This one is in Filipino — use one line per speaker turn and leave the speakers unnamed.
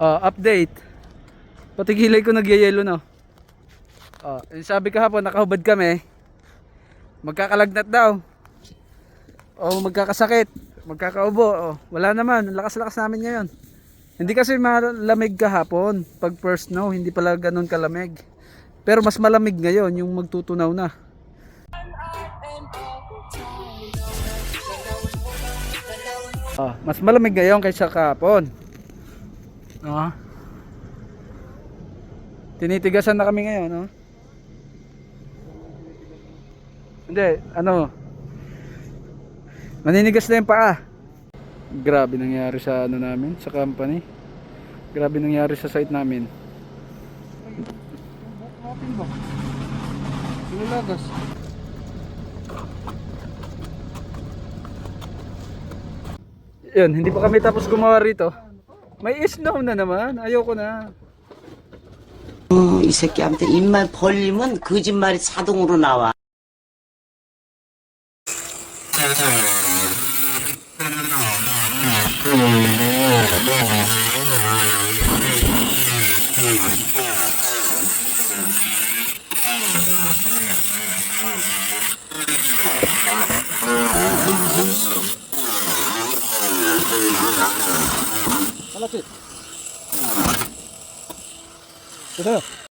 Update. Pati gilay ko nagyayelo na. Yung sabi kahapon nakahubad kami. Magkakalagnat daw. Magkakasakit. Magkakaubo. Wala naman. Ang lakas-lakas namin ngayon. Hindi kasi malamig kahapon. Pag first snow, hindi pala ganun kalamig. Pero mas malamig ngayon yung magtutunaw na. Mas malamig ngayon kaysa kahapon. Tinitigasan na kami ngayon, Hindi, maninigas na yung paa. Grabe nangyari sa namin, sa company. Grabe nangyari sa site namin. Natin ba? Nilalagas. Yun, hindi pa kami tapos gumawa rito. May snow na naman. Ayoko na.
이 새끼한테 입만 벌리면 거짓말이 자동으로 나와.
Malapit. Ito.